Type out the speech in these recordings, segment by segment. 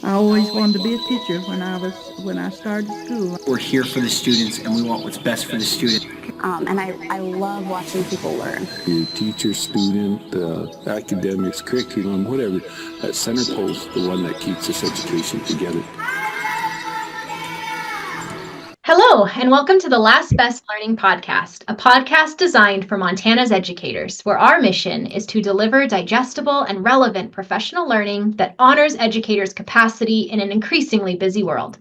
I always wanted to be a teacher when I started school. We're here for the students and we want what's best for the student. And I love watching people learn. Your teacher, student, academics, curriculum, whatever, that center post, the one that keeps this education together. Hello, and welcome to the Last Best Learning Podcast, a podcast designed for Montana's educators, where our mission is to deliver digestible and relevant professional learning that honors educators' capacity in an increasingly busy world.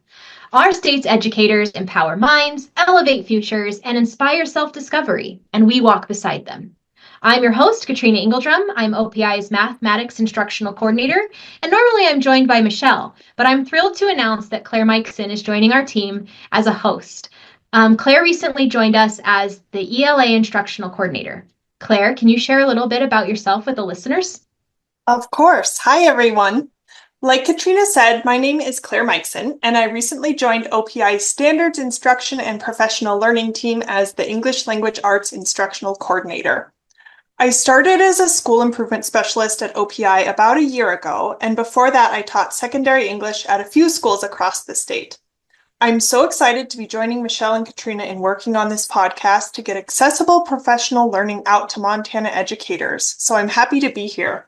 Our state's educators empower minds, elevate futures, and inspire self-discovery, and we walk beside them. I'm your host, Katrina Engeldrum. I'm OPI's Mathematics Instructional Coordinator, and normally I'm joined by Michelle, but I'm thrilled to announce that Claire Mikeson is joining our team as a host. Claire recently joined us as the ELA Instructional Coordinator. Claire, can you share a little bit about yourself with the listeners? Of course. Hi, everyone. Like Katrina said, my name is Claire Mikeson, and I recently joined OPI's Standards Instruction and Professional Learning team as the English Language Arts Instructional Coordinator. I started as a school improvement specialist at OPI about a year ago, and before that I taught secondary English at a few schools across the state. I'm so excited to be joining Michelle and Katrina in working on this podcast to get accessible professional learning out to Montana educators, so I'm happy to be here.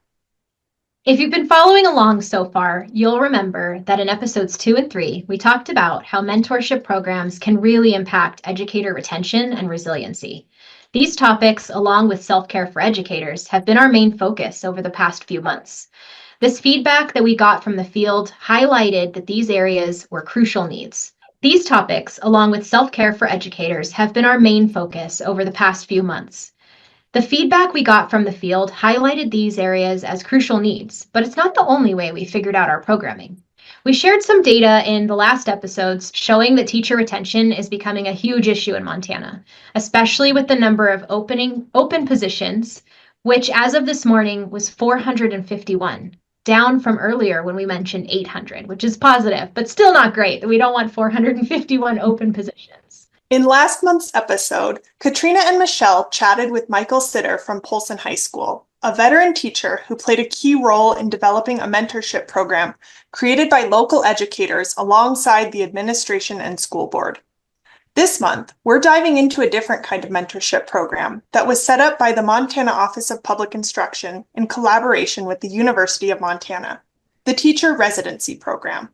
If you've been following along so far, you'll remember that in episodes 2 and 3, we talked about how mentorship programs can really impact educator retention and resiliency. These topics, along with self-care for educators, have been our main focus over the past few months. This feedback that we got from the field highlighted that these areas were crucial needs. These topics, along with self-care for educators, have been our main focus over the past few months. The feedback we got from the field highlighted these areas as crucial needs, but it's not the only way we figured out our programming. We shared some data in the last episodes showing that teacher retention is becoming a huge issue in Montana, especially with the number of open positions, which as of this morning was 451, down from earlier when we mentioned 800, which is positive, but still not great. We don't want 451 open positions. In last month's episode, Katrina and Michelle chatted with Michael Sitter from Polson High School, a veteran teacher who played a key role in developing a mentorship program created by local educators alongside the administration and school board. This month, we're diving into a different kind of mentorship program that was set up by the Montana Office of Public Instruction in collaboration with the University of Montana, the Teacher Residency Program.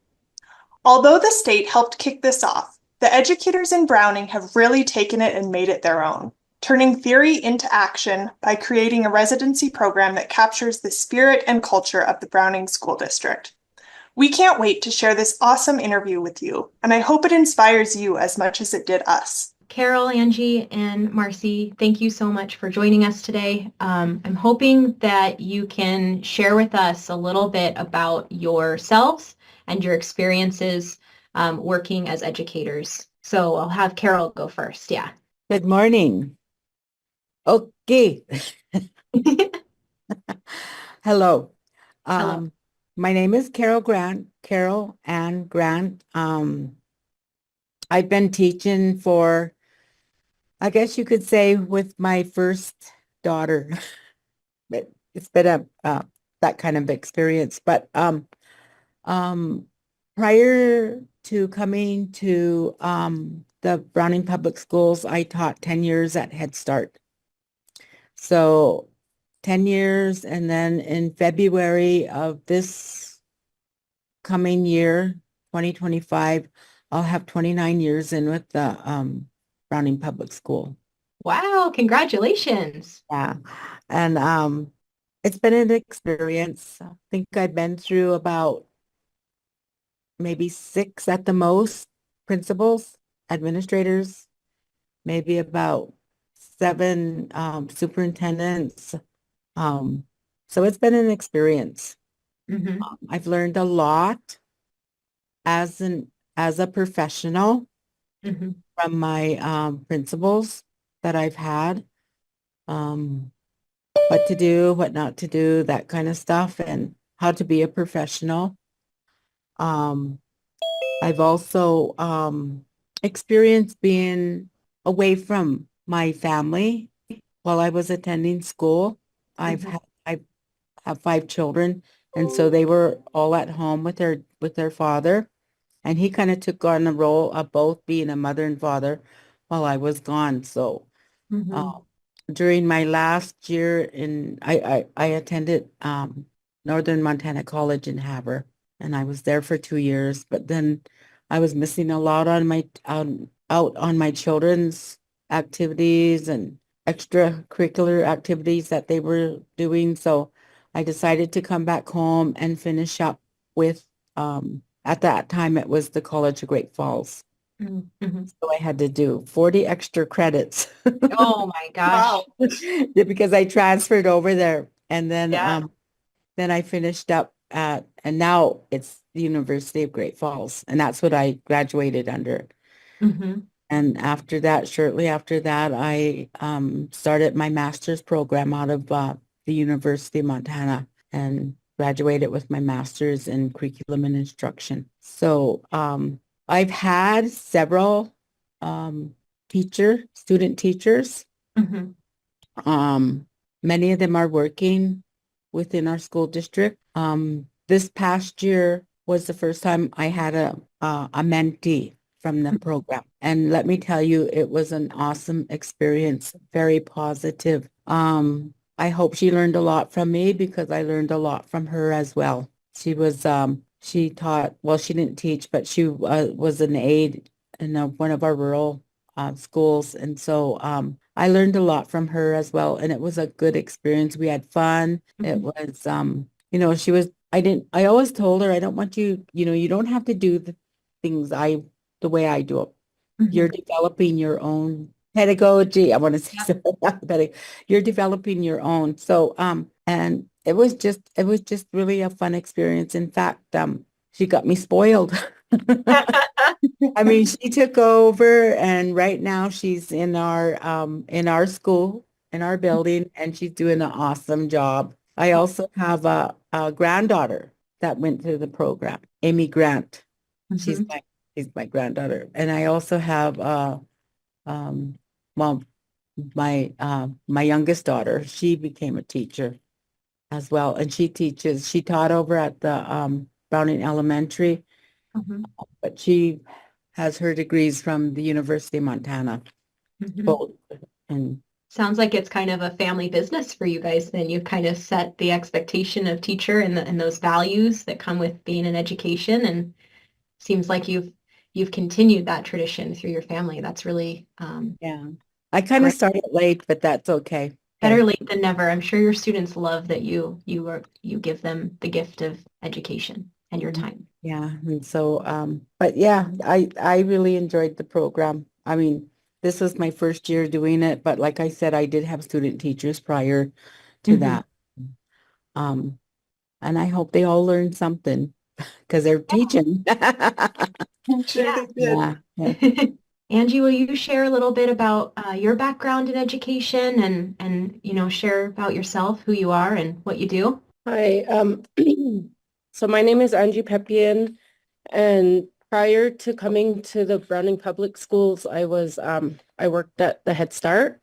Although the state helped kick this off, the educators in Browning have really taken it and made it their own, turning theory into action by creating a residency program that captures the spirit and culture of the Browning School District. We can't wait to share this awesome interview with you, and I hope it inspires you as much as it did us. Carol, Angie, and Marci, thank you so much for joining us today. I'm hoping that you can share with us a little bit about yourselves and your experiences working as educators. So I'll have Carol go first. Yeah. Good morning. Okay. Hello. Hello. My name is Carol Ann Grant. I've been teaching for, I guess you could say, with my first daughter. But it's been that kind of experience. But prior to coming to the Browning Public Schools, I taught 10 years at Head Start. So 10 years, and then in February of this coming year, 2025, I'll have 29 years in with the Browning Public School. Wow, congratulations. Yeah, and it's been an experience. I think I've been through about maybe 6 at the most principals, administrators, maybe about 7 superintendents. So it's been an experience. Mm-hmm. I've learned a lot as a professional Mm-hmm. from my principals that I've had. What to do, what not to do, that kind of stuff, and how to be a professional. I've also experienced being away from my family while I was attending school. I have 5 children, And so they were all at home with their father. And he kind of took on the role of both being a mother and father while I was gone. So during my last year I attended Northern Montana College in Havre, and I was there for 2 years. But then I was missing a lot on my out on my children's activities and extracurricular activities that they were doing. So I decided to come back home and finish up with at that time it was the College of Great Falls. Mm-hmm. So I had to do 40 extra credits. Oh my gosh. Wow. Because I transferred over there. And Yeah. then I finished up and now it's the University of Great Falls, and that's what I graduated under. Mm-hmm. And after that, shortly after that, I started my master's program out of the University of Montana and graduated with my master's in curriculum and instruction. So I've had several student teachers. Mm-hmm. Many of them are working within our school district. This past year was the first time I had a mentee from the program. And let me tell you, it was an awesome experience, very positive. I hope she learned a lot from me because I learned a lot from her as well. She was, she taught, well, she didn't teach, but she was an aide in one of our rural schools. And so I learned a lot from her as well. And it was a good experience. We had fun. It was, I always told her, I don't want you, you don't have to do the things the way I do it. You're developing your own pedagogy. I want to say something about pedagogy. You're developing your own. So, and it was just really a fun experience. In fact, she got me spoiled. I mean, she took over, and right now she's in our school, in our building, and she's doing an awesome job. I also have a granddaughter that went through the program, Amy Grant. She's my granddaughter. And I also have well, my youngest daughter, she became a teacher as well. And she taught over at the Browning Elementary, but she has her degrees from the University of Montana. Both. And Sounds like it's kind of a family business for you guys. Then you kind of set the expectation of teacher and those values that come with being in education, and seems like you've continued that tradition through your family. That's really yeah, I kind of started late, but that's okay. better late than never. I'm sure your students love that you give them the gift of education and your time. Yeah, and so but yeah, I really enjoyed the program. I mean, this was my first year doing it, but like I said, I did have student teachers prior to that. And I hope they all learned something because they're teaching. I'm sure they did. Yeah. Angie, will you share a little bit about your background in education and share about yourself, who you are and what you do? Hi, so my name is Angie Peppian, and prior to coming to the Browning Public Schools, I worked at the Head Start.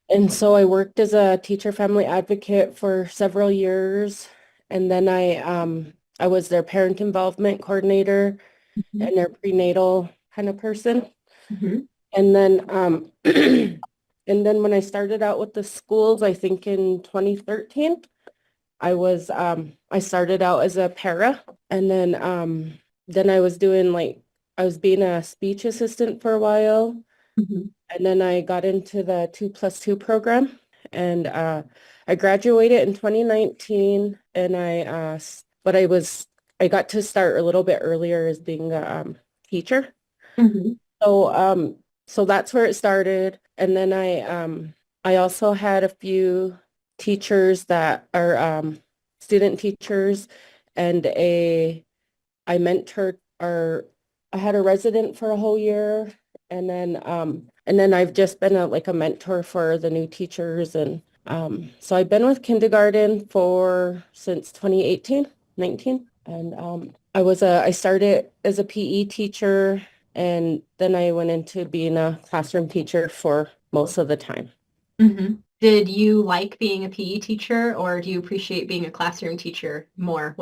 And so I worked as a teacher family advocate for several years, and then I was their parent involvement coordinator and their prenatal kind of person. And then and then when I started out with the schools, I think in 2013, I started out as a para, and then I was I was being a speech assistant for a while. And then I got into the 2+2 program, and I graduated in 2019, and I got to start a little bit earlier as being a teacher. So that's where it started. And then I also had a few teachers that are student teachers, and I mentored I had a resident for a whole year, and then I've just been a mentor for the new teachers. And so I've been with kindergarten since 2018, 19. And I started as a PE teacher, and then I went into being a classroom teacher for most of the time. Did you like being a PE teacher, or do you appreciate being a classroom teacher more?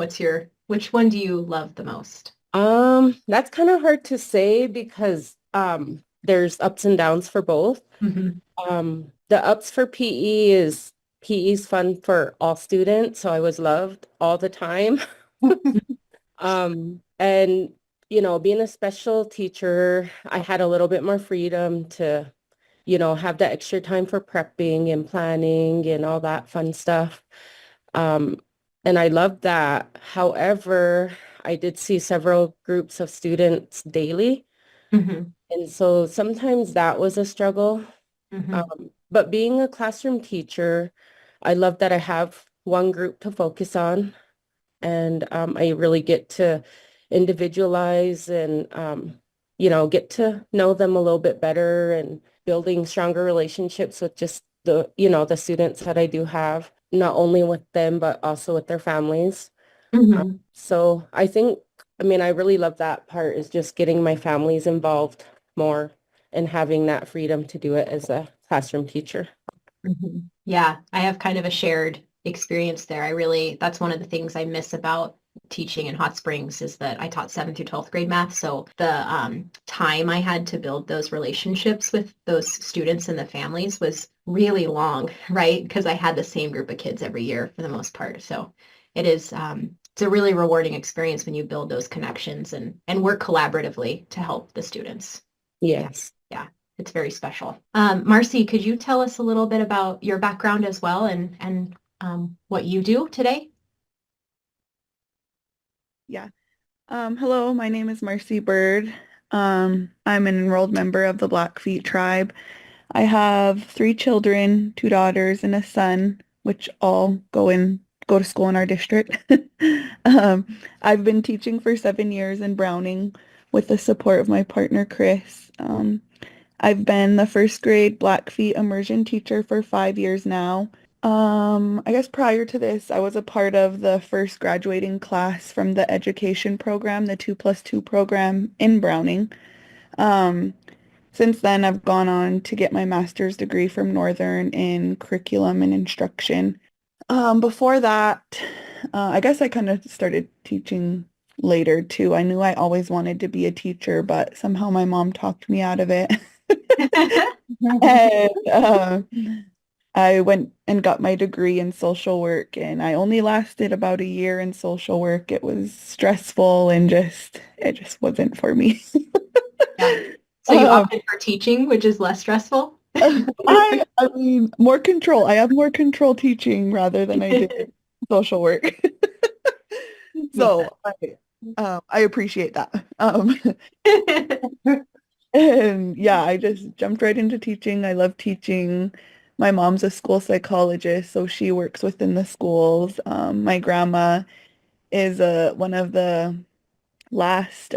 Which one do you love the most? That's kind of hard to say because there's ups and downs for both. Mhm. The ups for PE is fun for all students, so I was loved all the time. And being a special teacher, I had a little bit more freedom to, have that extra time for prepping and planning and all that fun stuff. Um, and I loved that. However, I did see several groups of students daily. Mhm. And so sometimes that was a struggle. Mhm. But being a classroom teacher, I love that I have one group to focus on. And I really get to individualize and, get to know them a little bit better and building stronger relationships with just the students that I do have, not only with them, but also with their families. Mhm. So I really love that part is just getting my families involved more and having that freedom to do it as a classroom teacher. Mhm. Yeah, I have kind of a shared experience there. That's one of the things I miss about teaching in Hot Springs is that I taught 7th through 12th grade math. So the time I had to build those relationships with those students and the families was really long, right? Because I had the same group of kids every year for the most part. So it's a really rewarding experience when you build those connections and work collaboratively to help the students. Yes. Yeah, it's very special. Marci, could you tell us a little bit about your background as well and what you do today? Yeah. Hello, my name is Marci Bird. I'm an enrolled member of the Blackfeet tribe. I have 3 children, 2 daughters and a son, which all go to school in our district. Um, I've been teaching for 7 years in Browning with the support of my partner Chris. I've been the first grade Blackfeet immersion teacher for 5 years now. I guess prior to this, I was a part of the first graduating class from the education program, the 2+2 program in Browning. Um, since then, I've gone on to get my master's degree from Northern in curriculum and instruction. Before that, I guess I kind of started teaching later too. I knew I always wanted to be a teacher, but somehow my mom talked me out of it. And I went and got my degree in social work, and I only lasted about a year in social work. It was stressful and it just wasn't for me. Yeah. So you opted for teaching, which is less stressful? I mean, more control. I have more control teaching rather than I did social work. So I appreciate that. And yeah, I just jumped right into teaching. I love teaching. My mom's a school psychologist, so she works within the schools. My grandma is one of the last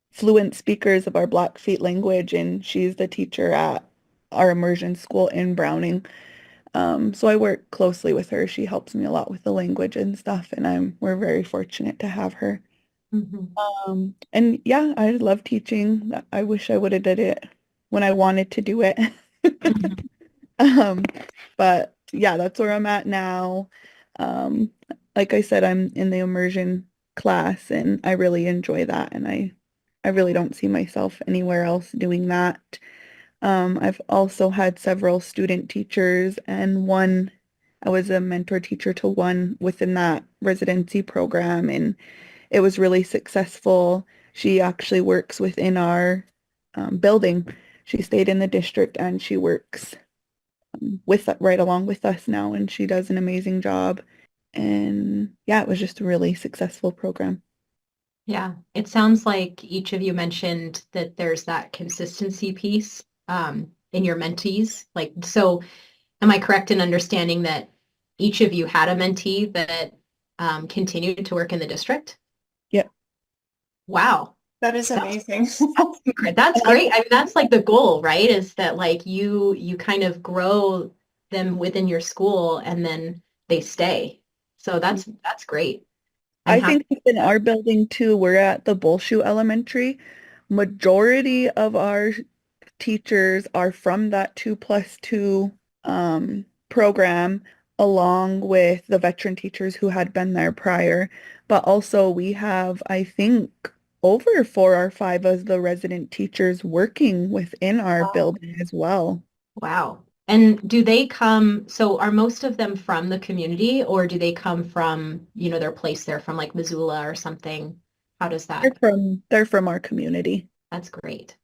fluent speakers of our Blackfeet language, and she's the teacher at our immersion school in Browning. So I work closely with her. She helps me a lot with the language and stuff, and we're very fortunate to have her. Mhm. And yeah, I love teaching. I wish I would have did it when I wanted to do it. Mhm. Um, but yeah, that's where I'm at now. Um, like I said, I'm in the immersion class and I really enjoy that, and I really don't see myself anywhere else doing that. I've also had several student teachers, and I was a mentor teacher to one within that residency program, and it was really successful. She actually works within our building. She stayed in the district and she works right along with us now, and she does an amazing job. And yeah, it was just a really successful program. Yeah, it sounds like each of you mentioned that there's that consistency piece in your mentees. Like, so am I correct in understanding that each of you had a mentee that continued to work in the district? Yep. Wow. That is amazing. That's great. I mean, that's like the goal, right? Is that like you kind of grow them within your school and then they stay. So that's great. I'm I happy. think in our building too, we're at the Bullshoe Elementary. Majority of our teachers are from that 2+2 program along with the veteran teachers who had been there prior. But also we have, I think, over 4 or 5 of the resident teachers working within our building as well. Wow. And do they come, so are most of them from the community, or do they come from, their place there from like Missoula or something? How does that? They're from our community. That's great.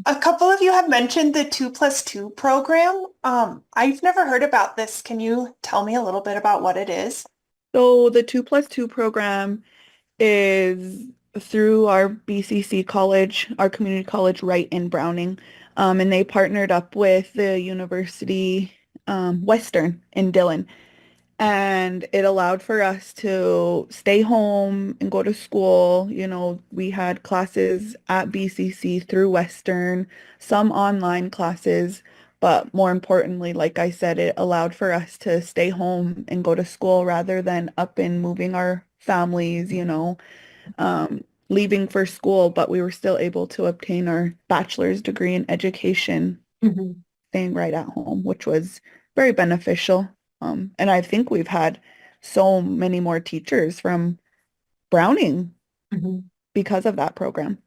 A couple of you have mentioned the 2+2 program. I've never heard about this. Can you tell me a little bit about what it is? So the 2+2 program is through our BCC college, our community college right in Browning. And they partnered up with the University Western in Dillon. And it allowed for us to stay home and go to school. We had classes at BCC through Western, some online classes, but more importantly, like I said, it allowed for us to stay home and go to school rather than up and moving our families, leaving for school, but we were still able to obtain our bachelor's degree in education, Mhm. staying right at home, which was very beneficial. And I think we've had so many more teachers from Browning Mhm. because of that program.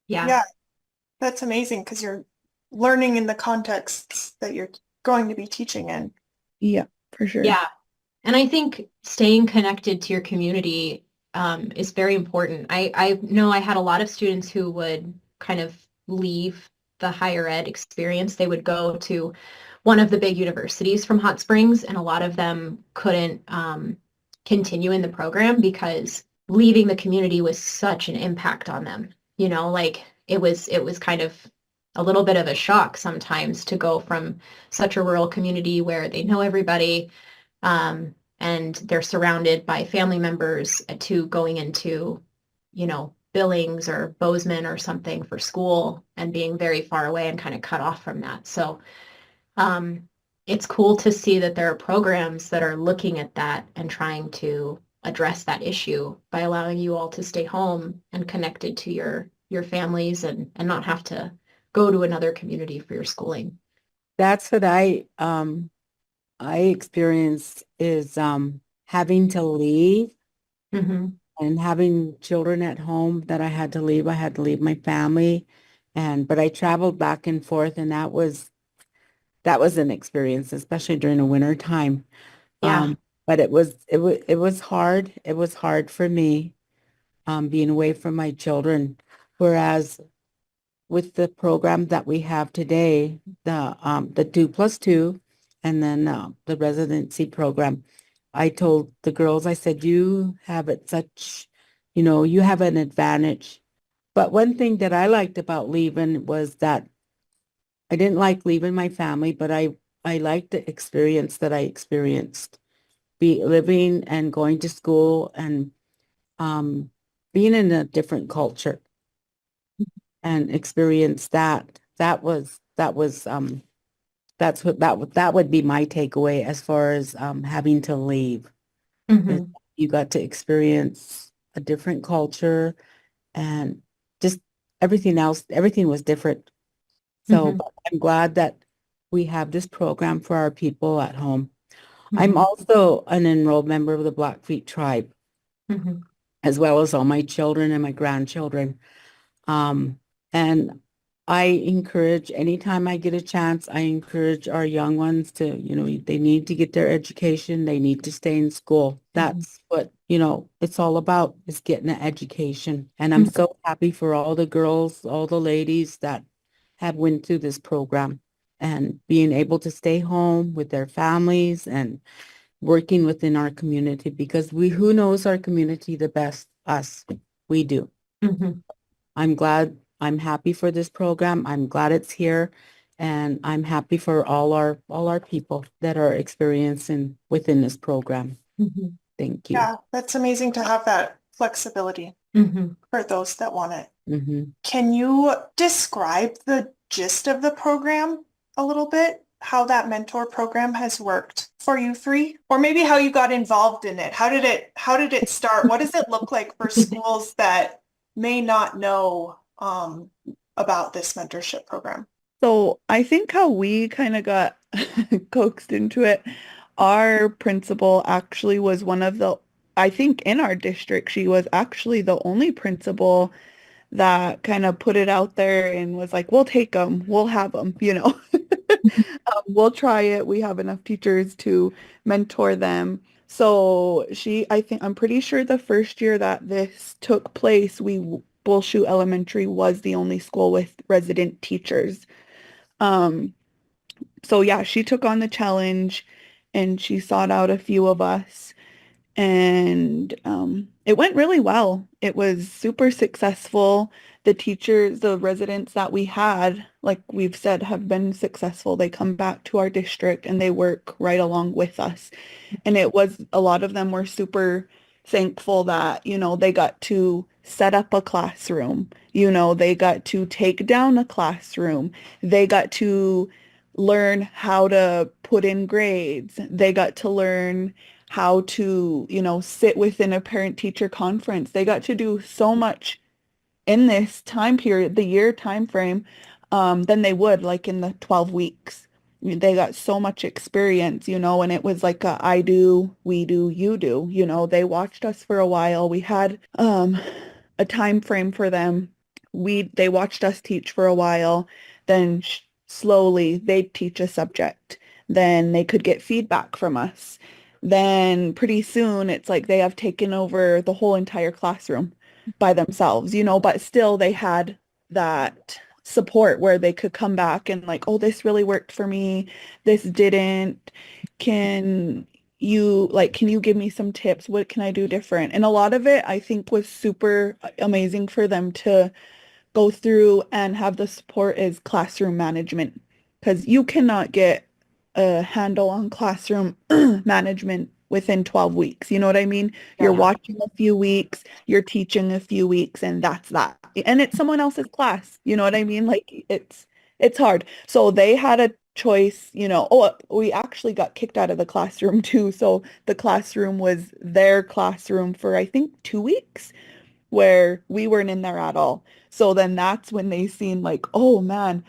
Yeah. Yeah, that's amazing because you're learning in the contexts that you're going to be teaching in. Yeah, for sure. Yeah. And I think staying connected to your community is very important. I know I had a lot of students who would kind of leave the higher ed experience. They would go to one of the big universities from Hot Springs, and a lot of them couldn't continue in the program because leaving the community was such an impact on them. Like it was kind of a little bit of a shock sometimes to go from such a rural community where they know everybody, and they're surrounded by family members, to going into, Billings or Bozeman or something for school and being very far away and kind of cut off from that. So it's cool to see that there are programs that are looking at that and trying to address that issue by allowing you all to stay home and connected to your families, and not have to go to another community for your schooling. That's what I experienced is having to leave Mm-hmm. and having children at home that I had to leave. I had to leave my family, but I traveled back and forth, and that was an experience, especially during the winter time. Yeah. But it was hard. It was hard for me being away from my children. Whereas with the program that we have today, the 2+2, and then the residency program, I told the girls, I said, you have it such, you have an advantage. But one thing that I liked about leaving was that I didn't like leaving my family, but I liked the experience that I experienced, be living and going to school and um, being in a different culture and experience that. That would be my takeaway as far as having to leave. Is Mm-hmm. you got to experience a different culture and just everything else. Everything was different. So Mm-hmm. but I'm glad that we have this program for our people at home. I'm Mm-hmm. also an enrolled member of the Blackfeet tribe, Mm-hmm. as well as all my children and my grandchildren. Um, and I encourage, anytime I get a chance, I encourage our young ones to, they need to get their education. They need to stay in school. That's what, it's all about, is getting an education. And I'm so happy for all the girls, all the ladies that have went through this program and being able to stay home with their families and working within our community, because who knows our community the best? Us. We do. Mm-hmm. I'm happy for this program. I'm glad it's here. And I'm happy for all our people that are experiencing within this program. Mm-hmm. Thank you. Yeah, that's amazing to have that flexibility Mm-hmm. for those that want it. Mm-hmm. Can you describe the gist of the program a little bit? How that mentor program has worked for you three? Or maybe how you got involved in it? How did it start? What does it look like for schools that may not know about this mentorship program? So I think how we kind of got coaxed into it. Our principal actually was one of the, I think in our district, she was actually the only principal that kind of put it out there and was like, we'll take them, we'll have them, you know. We'll try it. We have enough teachers to mentor them. So I'm pretty sure the first year that this took place, Bullshoe Elementary was the only school with resident teachers. Um, so yeah, she took on the challenge and she sought out a few of us and it went really well. It was super successful. The teachers, the residents that we had, like we've said, have been successful. They come back to our district and they work right along with us. And a lot of them were super thankful that, they got to set up a classroom, they got to take down a classroom, they got to learn how to put in grades, they got to learn how to, sit within a parent-teacher conference. They got to do so much in this time period, the year time frame, than they would like in the 12 weeks. I mean, they got so much experience, and it was like I do, we do, you do, they watched us for a while. We had a time frame for them. They watched us teach for a while, then slowly they'd teach a subject. Then they could get feedback from us. Then pretty soon it's like they have taken over the whole entire classroom by themselves, but still they had that support where they could come back and like, oh, this really worked for me. This didn't. Can you give me some tips? What can I do different? And a lot of it I think was super amazing for them to go through and have the support is classroom management because you cannot get a handle on classroom management within 12 weeks. You know what I mean? You're watching a few weeks, you're teaching a few weeks, and that's that. And it's someone else's class. You know what I mean? Like it's hard. So they had a choice, we actually got kicked out of the classroom too. So the classroom was their classroom for I think 2 weeks where we weren't in there at all. So then that's when they seen like, oh man,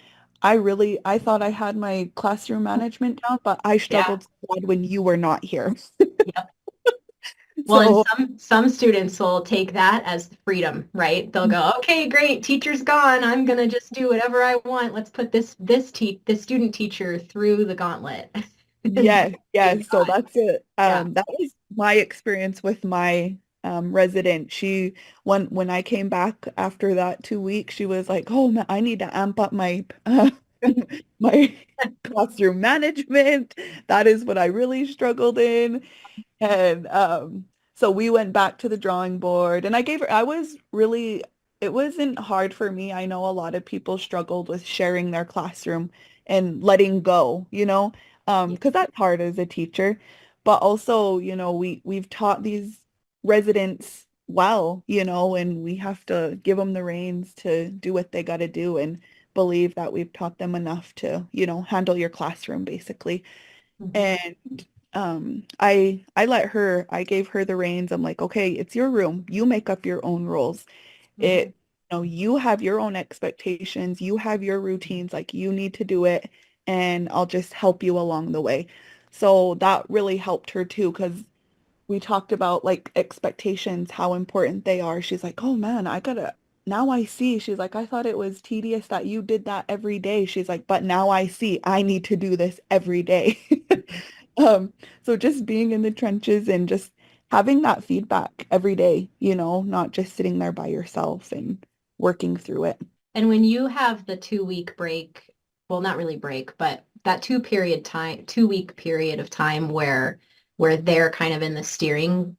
I thought I had my classroom management down, but I Yeah. struggled so bad when you were not here. Yep. Well, So and some students will take that as freedom, right? They'll go, okay, great, teacher's gone. I'm gonna just do whatever I want. Let's put this student teacher through the gauntlet. yes, Thank yes. So God. that's it. Yeah. That was my experience with my resident. When I came back after that 2 weeks, she was like, "Oh man, I need to amp up my my classroom management. That is what I really struggled in." And so we went back to the drawing board and it wasn't hard for me. I know a lot of people struggled with sharing their classroom and letting go, because that's hard as a teacher. But also, we've taught these residents well, and we have to give them the reins to do what they got to do and believe that we've taught them enough to, handle your classroom basically. Mhm. And I gave her the reins. I'm like, okay, it's your room. You make up your own rules. Mhm. You have your own expectations. You have your routines. Like you need to do it, and I'll just help you along the way. So that really helped her too, because we talked about like expectations, how important they are. She's like, oh man, now I see. She's like, I thought it was tedious that you did that every day. She's like, but now I see I need to do this every day. Um, so just being in the trenches and just having that feedback every day, not just sitting there by yourself and working through it. And when you have the 2 week break, well, not really break, but that 2 week period of time where they're kind of in the steering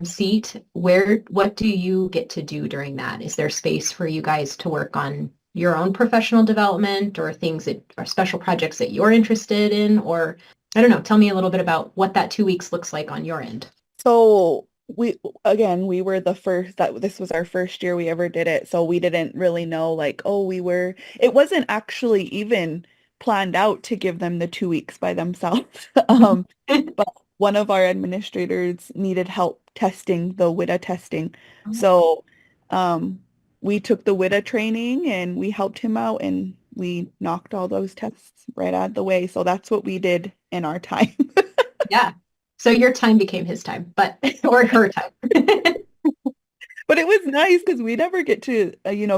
seat, what do you get to do during that? Is there space for you guys to work on your own professional development or things that are special projects that you're interested in? Or I don't know, tell me a little bit about what that 2 weeks looks like on your end. So we were this was our first year we ever did it. So we didn't really know like, it wasn't actually even planned out to give them the 2 weeks by themselves. But one of our administrators needed help testing the WIDA testing. So, we took the WIDA training and we helped him out and we knocked all those tests right out of the way. So that's what we did in our time. Yeah. So your time became his time, but or her time. But it was nice because we never get to,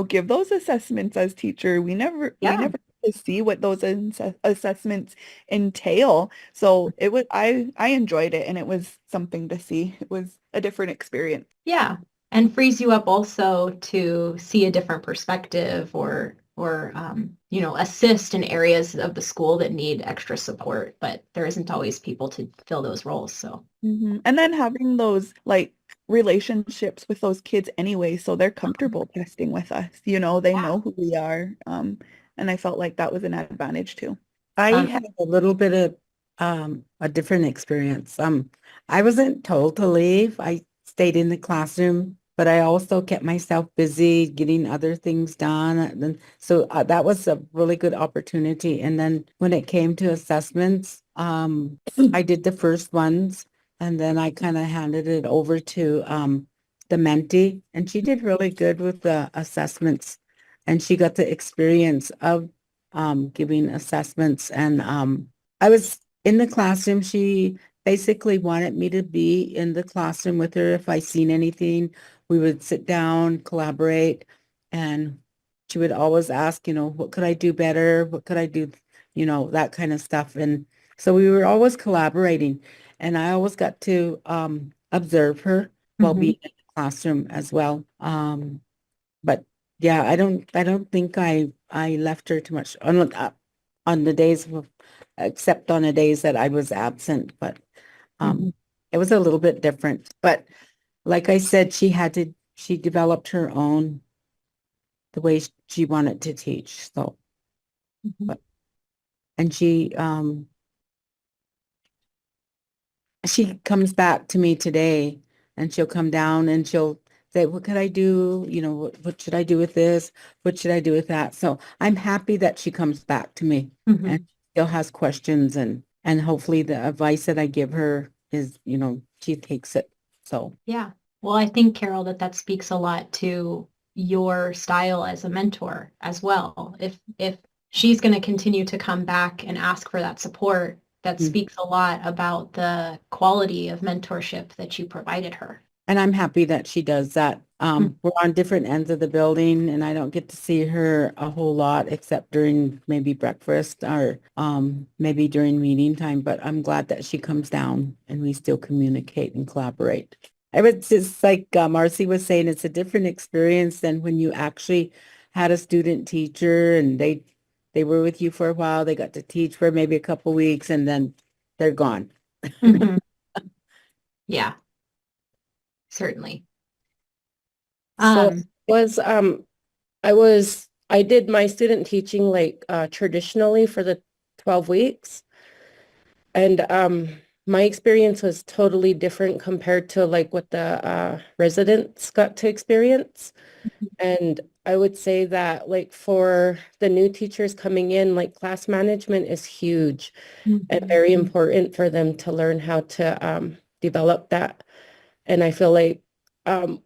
give those assessments as teacher. We Yeah. never get to see what those assessments entail. So I enjoyed it and it was something to see. It was a different experience. Yeah. And frees you up also to see a different perspective or assist in areas of the school that need extra support, but there isn't always people to fill those roles. So And then having those like relationships with those kids anyway, so they're comfortable testing with us. They yeah. know who we are. And I felt like that was an advantage too. I Um, had a little bit of a different experience. I wasn't told to leave. I stayed in the classroom, but I also kept myself busy getting other things done. And so that was a really good opportunity. And then when it came to assessments, I did the first ones, and then I kind of handed it over to the mentee, and she did really good with the assessments, and she got the experience of giving assessments. And I was in the classroom. She basically wanted me to be in the classroom with her. If I seen anything, we would sit down, collaborate, and she would always ask, what could I do better? What could I do? That kind of stuff. And so we were always collaborating, and I always got to observe her while mhm. being in the classroom as well. But yeah, I don't think I left her too much on the days except on the days that I was absent. But Mhm. it was a little bit different. But like I said, she developed her own the way she wanted to teach. So, Mhm. but and she comes back to me today, and she'll come down and she'll say, what could I do? What should I do with this? What should I do with that? So I'm happy that she comes back to me and Mhm. still has questions, and hopefully the advice that I give her is, she takes it. So Yeah. Well, I think, Carol, that speaks a lot to your style as a mentor as well. If she's going to continue to come back and ask for that support, that mm. speaks a lot about the quality of mentorship that you provided her. And I'm happy that she does that. Mm. We're on different ends of the building, and I don't get to see her a whole lot except during maybe breakfast or maybe during meeting time. But I'm glad that she comes down and we still communicate and collaborate. I was just like Marci was saying, it's a different experience than when you actually had a student teacher and they were with you for a while. They got to teach for maybe a couple weeks and then they're gone. Mhm. Yeah, certainly. So Um, was I did my student teaching like traditionally for the 12 weeks. And my experience was totally different compared to like what the residents got to experience. And I would say that like for the new teachers coming in, like class management is huge and mhm. very important for them to learn how to develop that. And I feel like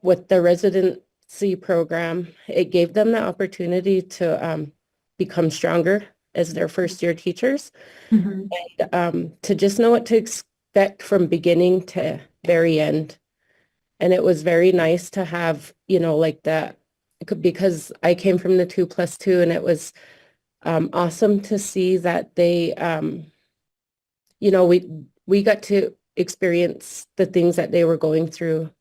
with the residency program, it gave them the opportunity to become stronger as their first year teachers, Mhm. and to just know what to expect from beginning to very end. And it was very nice to have, like that, because I came from the 2+2, and it was awesome to see that they, we got to experience the things that they were going through,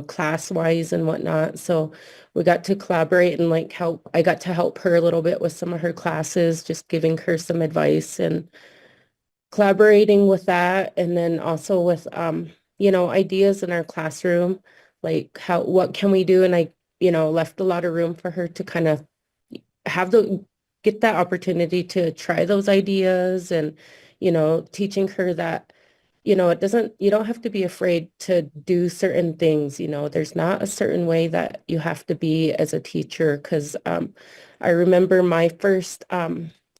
class-wise and whatnot. So we got to collaborate and like help. I got to help her a little bit with some of her classes, just giving her some advice and collaborating with that. And then also with, ideas in our classroom, like what can we do? And I, left a lot of room for her to kind of have get that opportunity to try those ideas, and, teaching her that, you don't have to be afraid to do certain things. There's not a certain way that you have to be as a teacher. Because I remember my first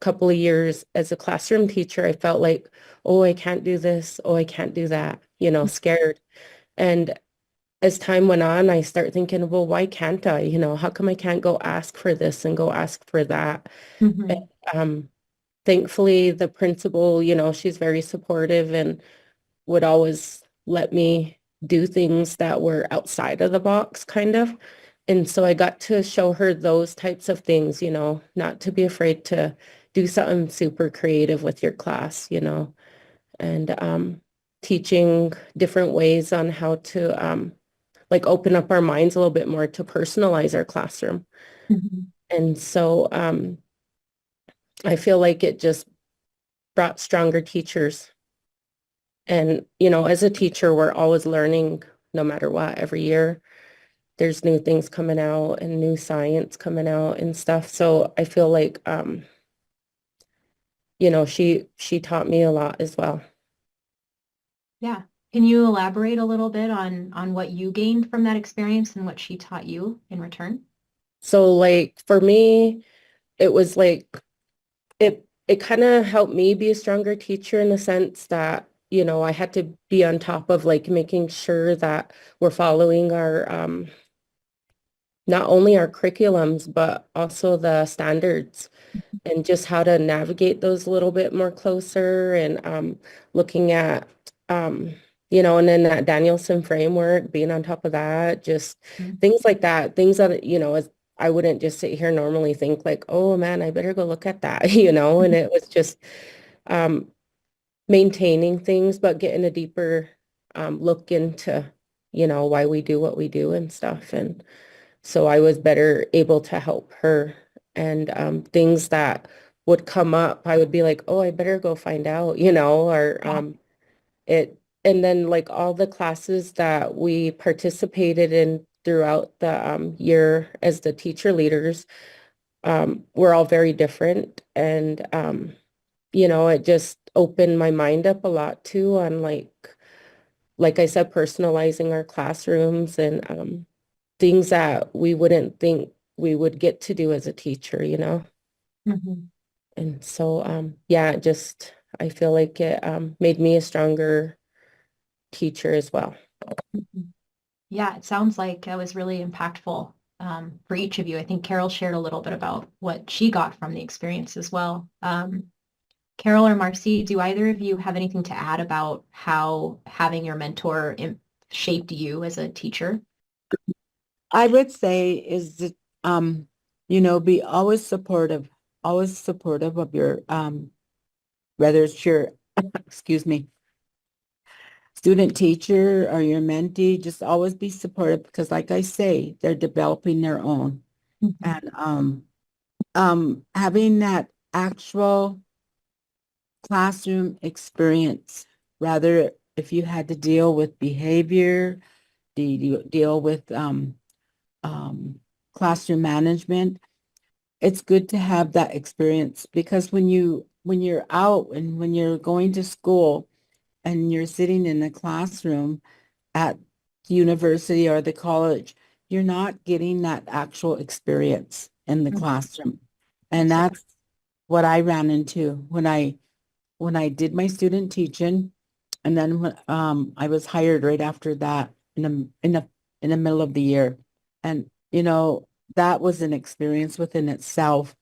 couple of years as a classroom teacher, I felt like, oh, I can't do this. Oh, I can't do that, scared. And as time went on, I start thinking, well, why can't I? How come I can't go ask for this and go ask for that? And, thankfully, the principal, she's very supportive and would always let me do things that were outside of the box, kind of. And so I got to show her those types of things, not to be afraid to do something super creative with your class, and teaching different ways on how to like open up our minds a little bit more to personalize our classroom. And so I feel like it just brought stronger teachers. And, as a teacher, we're always learning no matter what. Every year, there's new things coming out and new science coming out and stuff. So I feel like, she taught me a lot as well. Yeah. Can you elaborate a little bit on what you gained from that experience and what she taught you in return? So like for me, it was like it kind of helped me be a stronger teacher in the sense that, I had to be on top of like making sure that we're following our not only our curriculums, but also the standards and just how to navigate those a little bit more closer and looking at, and then that Danielson framework, being on top of that, just things like that, things that, as I wouldn't just sit here and normally think like, oh man, I better go look at that, and it was just um, maintaining things, but getting a deeper look into, why we do what we do and stuff. And so I was better able to help her and things that would come up, I would be like, oh, I better go find out, or and then like all the classes that we participated in throughout the year as the teacher leaders were all very different. And, it just opened my mind up a lot too on like I said, personalizing our classrooms and things that we wouldn't think we would get to do as a teacher, And so, yeah, just, I feel like it made me a stronger teacher as well. Yeah, it sounds like that was really impactful for each of you. I think Carol shared a little bit about what she got from the experience as well. Carol or Marci, do either of you have anything to add about how having your mentor shaped you as a teacher? I would say is that, be always supportive of your, whether it's your, excuse me, student teacher or your mentee, just always be supportive because like I say, they're developing their own. And having that actual classroom experience, rather if you had to deal with behavior, deal with classroom management, it's good to have that experience because when you're out and when you're going to school and you're sitting in the classroom at the university or the college, you're not getting that actual experience in the classroom. And that's what I ran into when I did my student teaching. And then when I was hired right after that in the middle of the year. And that was an experience within itself.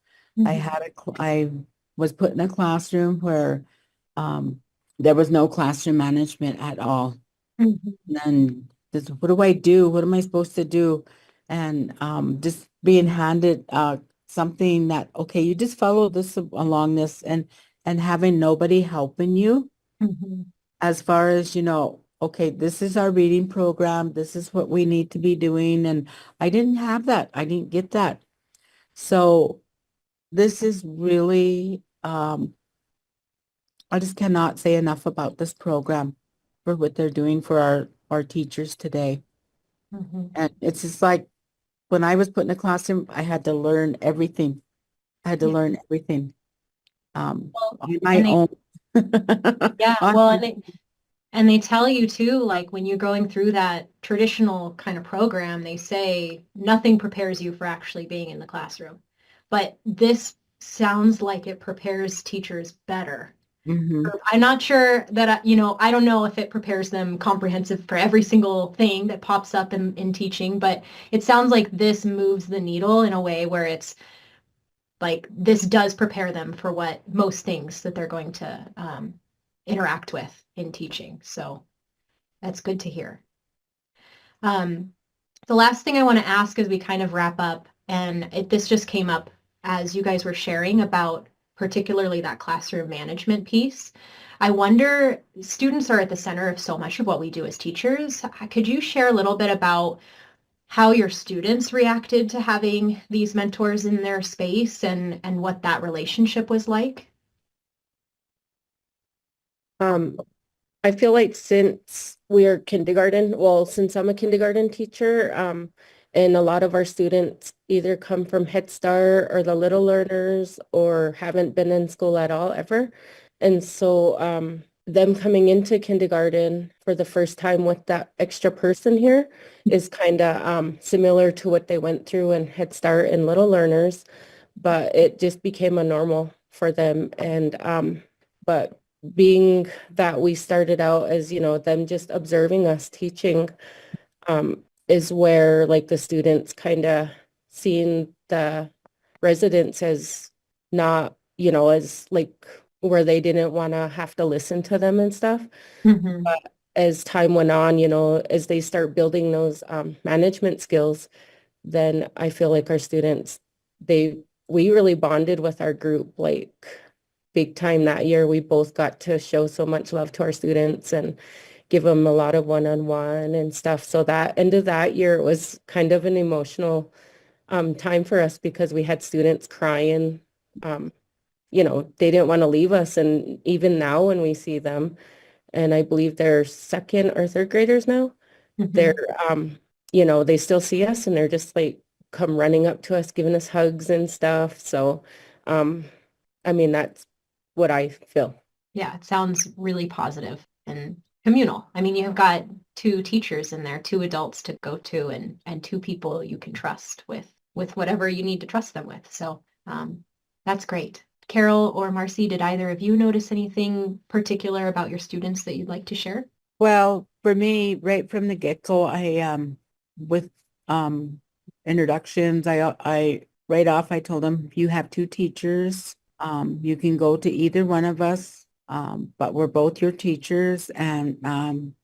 I was put in a classroom where there was no classroom management at all. And then just, what do I do? What am I supposed to do? And just being handed something that, okay, you just follow this along this and having nobody helping you as far as, okay, this is our reading program. This is what we need to be doing. And I didn't have that. I didn't get that. So this is really, I just cannot say enough about this program for what they're doing for our teachers today. And it's just like when I was put in a classroom, I had to learn everything. I had to learn everything on my own. Yeah, On well, my and they tell you too, like when you're going through that traditional kind of program, they say nothing prepares you for actually being in the classroom. But this sounds like it prepares teachers better Mhm. I'm not sure that, I don't know if it prepares them comprehensive for every single thing that pops up in teaching, but it sounds like this moves the needle in a way where it's like this does prepare them for what most things that they're going to interact with in teaching. So that's good to hear. The last thing I want to ask as we kind of wrap up, and this just came up as you guys were sharing about particularly that classroom management piece. I wonder, students are at the center of so much of what we do as teachers. Could you share a little bit about how your students reacted to having these mentors in their space and what that relationship was like? Um, I feel like since we're kindergarten, well, since I'm a kindergarten teacher, and a lot of our students either come from Head Start or the Little Learners or haven't been in school at all ever. And so them coming into kindergarten for the first time with that extra person here is kind of similar to what they went through in Head Start and Little Learners, but it just became a normal for them. And but being that we started out as, them just observing us teaching, is where like the students kind of seeing the residents as not, as like where they didn't want to have to listen to them and stuff. Mm-hmm. But as time went on, as they start building those management skills, then I feel like our students, we really bonded with our group like big time that year. We both got to show so much love to our students and give them a lot of one-on-one and stuff. So that end of that year, it was kind of an emotional time for us because we had students crying. Um, they didn't want to leave us. And even now when we see them, and I believe they're second or third graders now, they're, they still see us and they're just like come running up to us, giving us hugs and stuff. So, I mean, that's what I feel. Yeah, it sounds really positive and communal. I mean, you've got two teachers in there, two adults to go to and two people you can trust with whatever you need to trust them with. So that's great. Carol or Marci, did either of you notice anything particular about your students that you'd like to share? Well, for me, right from the get-go, with um introductions, I right off I told them you have two teachers. You can go to either one of us, but we're both your teachers, and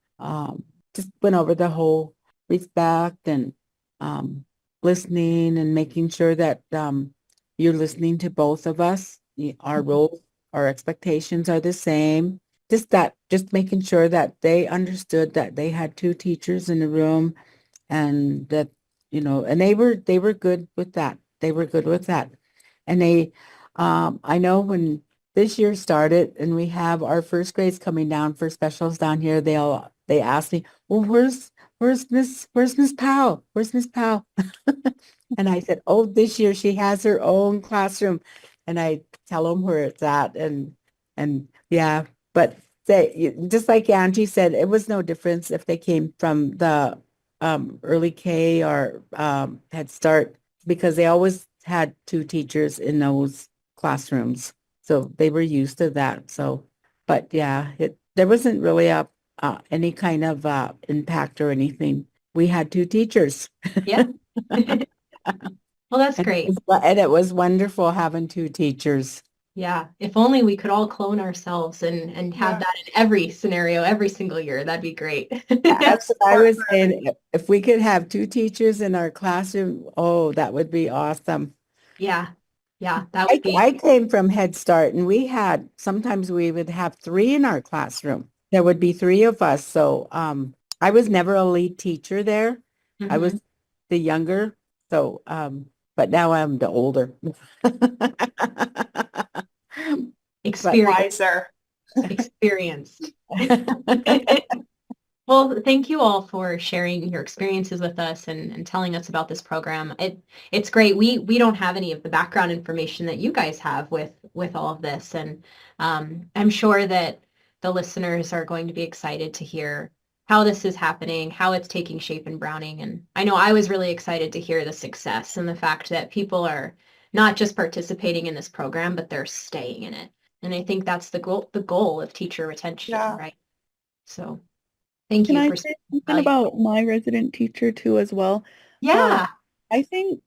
just went over the whole respect and listening and making sure that you're listening to both of us. Our roles, our expectations are the same. Just making sure that they understood that they had two teachers in the room, and that, and they were good with that. They were good with that. And I know when this year started and we have our first grades coming down for specials down here, they ask me, well, where's Miss Powell? Where's Miss Powell? And I said, oh, this year she has her own classroom. And I tell them where it's at, and yeah, but just like Angie said, it was no difference if they came from the early K or Head Start, because they always had two teachers in those classrooms. So they were used to that. So, but yeah, there wasn't really any kind of impact or anything. We had two teachers. Yeah. Well, that's And great. it was wonderful having two teachers. Yeah. If only we could all clone ourselves and have Yeah. that in every scenario, every single year. That'd be great. That's what I was saying. If we could have two teachers in our classroom, oh, that would be awesome. Yeah. Yeah. That would be. I came from Head Start, and sometimes we would have three in our classroom. There would be three of us. So I was never a lead teacher there. I was the younger. So but now I'm the older. Experience. Wiser. Experienced. Well, thank you all for sharing your experiences with us and telling us about this program. It's great. We don't have any of the background information that you guys have with all of this, and I'm sure that the listeners are going to be excited to hear how this is happening, how it's taking shape in Browning. And I know I was really excited to hear the success and the fact that people are not just participating in this program, but they're staying in it. And I think that's the goal of teacher retention, Yeah. right? So thank Can you I for say the something value. about my resident teacher too as well? Um, Yeah. I think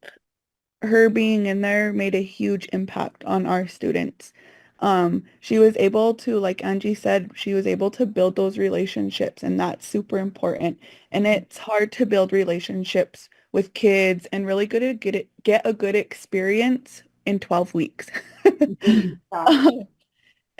her being in there made a huge impact on our students. She was able to, like Angie said, she was able to build those relationships, and that's super important. And it's hard to build relationships with kids and really good at get a good experience in 12 weeks.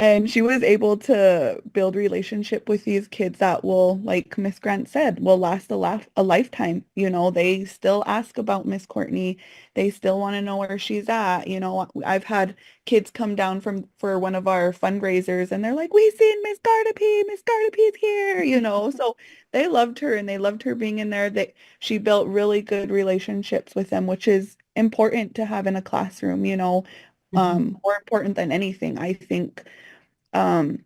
And she was able to build relationship with these kids that will, like Miss Grant said, will last a lifetime. You know, they still ask about Miss Courtney. They still want to know where she's at. You know, I've had kids come down for one of our fundraisers and they're like, we seen Miss Gardapi, Miss Gardapi's here, you know. So they loved her and they loved her being in there. That she built really good relationships with them, which is important to have in a classroom, you know. More important than anything, I think. Um,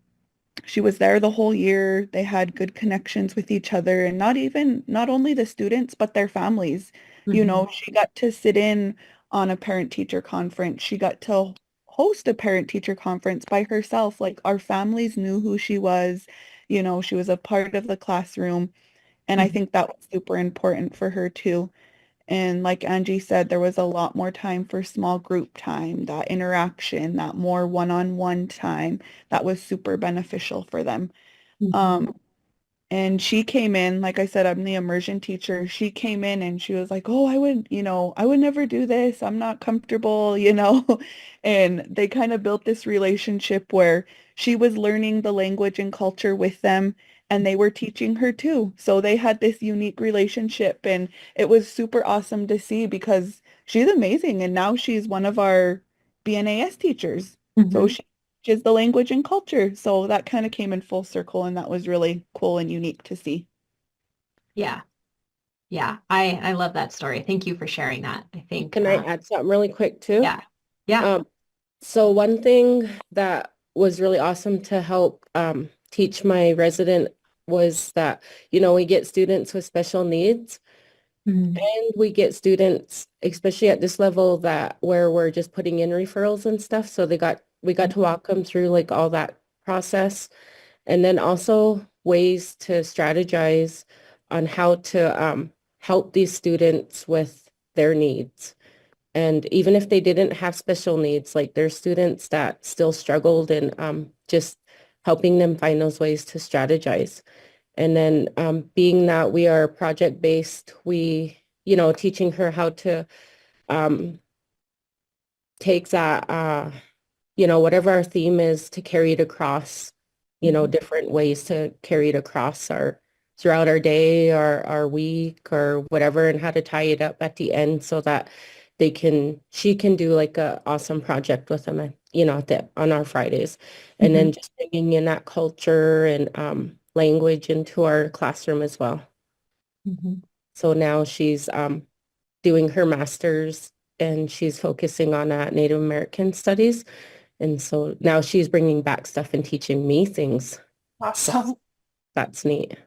she was there the whole year. They had good connections with each other and not only the students, but their families. You know, she got to sit in on a parent-teacher conference. She got to host a parent-teacher conference by herself. Like our families knew who she was. You know, she was a part of the classroom. And I think that was super important for her too. And like Angie said, there was a lot more time for small group time, that interaction, that more one-on-one time that was super beneficial for them. Um, and she came in, like I said, I'm the immersion teacher. She came in and she was like, oh, I would never do this. I'm not comfortable, you know. And they kind of built this relationship where she was learning the language and culture with them and they were teaching her too. So they had this unique relationship and it was super awesome to see because she's amazing. And now she's one of our BNAS teachers. So she is the language and culture. So that kind of came in full circle and that was really cool and unique to see. Yeah. Yeah. I love that story. Thank you for sharing that. I think, Can I add something really quick too? yeah. Yeah. So one thing that was really awesome to help teach my resident was that, we get students with special needs and we get students, especially at this level that where we're just putting in referrals and stuff. So we got to walk them through like all that process and then also ways to strategize on how to help these students with their needs. And even if they didn't have special needs, like there's students that still struggled and just helping them find those ways to strategize. And then being that we are project-based, teaching her how to um, take that, whatever our theme is to carry it across, different ways to carry it across throughout our day or our week or whatever, and how to tie it up at the end so that she can do like a awesome project with them, on our Fridays. And then just bringing in that culture and language into our classroom as well. So now she's doing her master's and she's focusing on Native American studies. And so now she's bringing back stuff and teaching me things. Awesome. That's neat.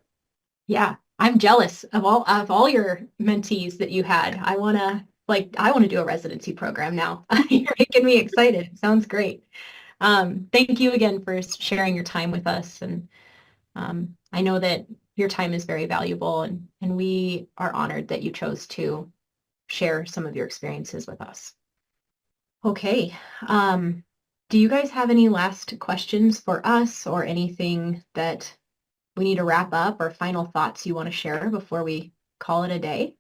Yeah. I'm jealous of all your mentees that you had. I want to do a residency program now. You're making me excited. Sounds great. Thank you again for sharing your time with us. And I know that your time is very valuable and we are honored that you chose to share some of your experiences with us. Okay. Do you guys have any last questions for us or anything that we need to wrap up or final thoughts you want to share before we call it a day?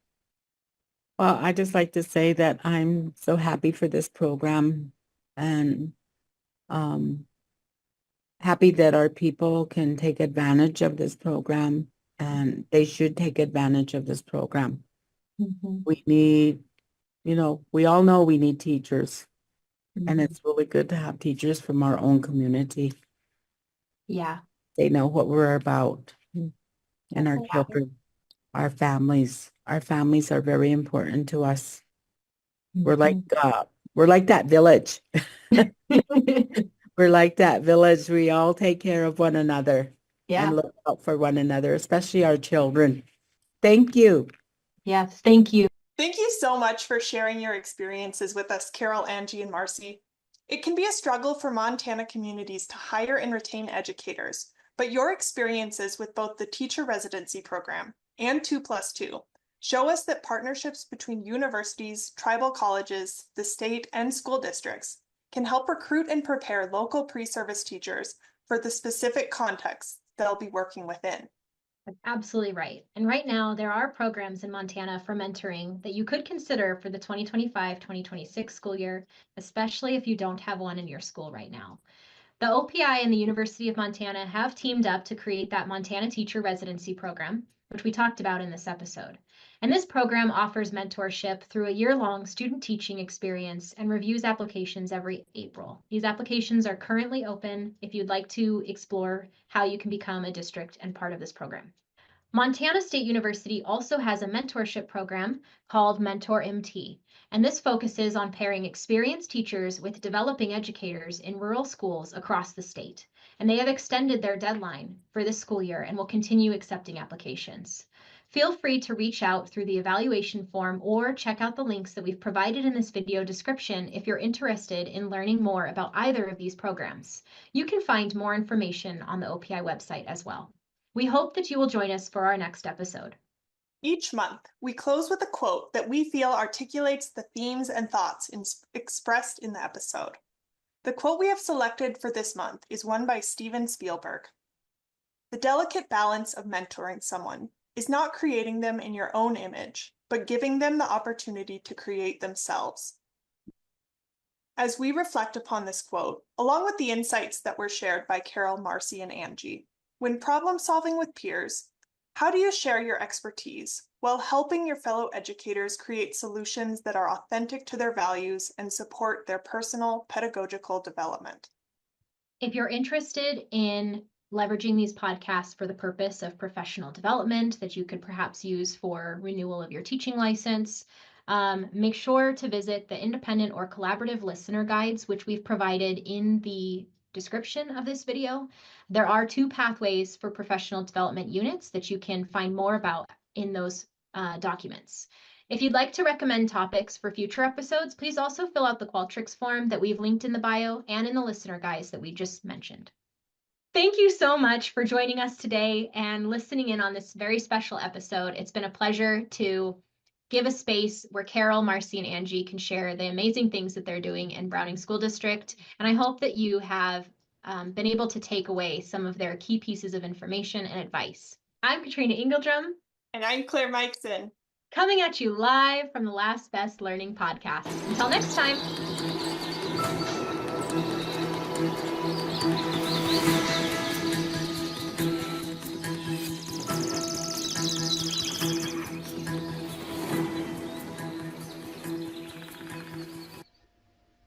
Well, I just like to say that I'm so happy for this program and happy that our people can take advantage of this program and they should take advantage of this program. We need, we all know we need teachers and it's really good to have teachers from our own community. Yeah. They know what we're about and our children, our families. Our families are very important to us. We're like that village. We're like that village. We all take care of one another and look out for one another, especially our children. Thank you. Yes, thank you. Thank you so much for sharing your experiences with us, Carol, Angie, and Marci. It can be a struggle for Montana communities to hire and retain educators, but your experiences with both the Teacher Residency Program and 2+2 show us that partnerships between universities, tribal colleges, the state, and school districts can help recruit and prepare local pre-service teachers for the specific contexts they'll be working within. That's absolutely right. And right now, there are programs in Montana for mentoring that you could consider for the 2025-2026 school year, especially if you don't have one in your school right now. The OPI and the University of Montana have teamed up to create that Montana Teacher Residency Program, which we talked about in this episode. And this program offers mentorship through a year-long student teaching experience and reviews applications every April. These applications are currently open if you'd like to explore how you can become a district and part of this program. Montana State University also has a mentorship program called Mentor MT, and this focuses on pairing experienced teachers with developing educators in rural schools across the state. And they have extended their deadline for this school year and will continue accepting applications. Feel free to reach out through the evaluation form or check out the links that we've provided in this video description if you're interested in learning more about either of these programs. You can find more information on the OPI website as well. We hope that you will join us for our next episode. Each month, we close with a quote that we feel articulates the themes and thoughts expressed in the episode. The quote we have selected for this month is one by Steven Spielberg. The delicate balance of mentoring someone is not creating them in your own image, but giving them the opportunity to create themselves. As we reflect upon this quote, along with the insights that were shared by Carol, Marci, and Angie, when problem solving with peers, how do you share your expertise while helping your fellow educators create solutions that are authentic to their values and support their personal pedagogical development? If you're interested in leveraging these podcasts for the purpose of professional development that you could perhaps use for renewal of your teaching license, make sure to visit the independent or collaborative listener guides, which we've provided in the description of this video. There are 2 pathways for professional development units that you can find more about in those documents. If you'd like to recommend topics for future episodes, please also fill out the Qualtrics form that we've linked in the bio and in the listener guides that we just mentioned. Thank you so much for joining us today and listening in on this very special episode. It's been a pleasure to give a space where Carol, Marci, and Angie can share the amazing things that they're doing in Browning School District. And I hope that you have been able to take away some of their key pieces of information and advice. I'm Katrina Engeldrum. And I'm Claire Mikeson. Coming at you live from the Last Best Learning podcast. Until next time.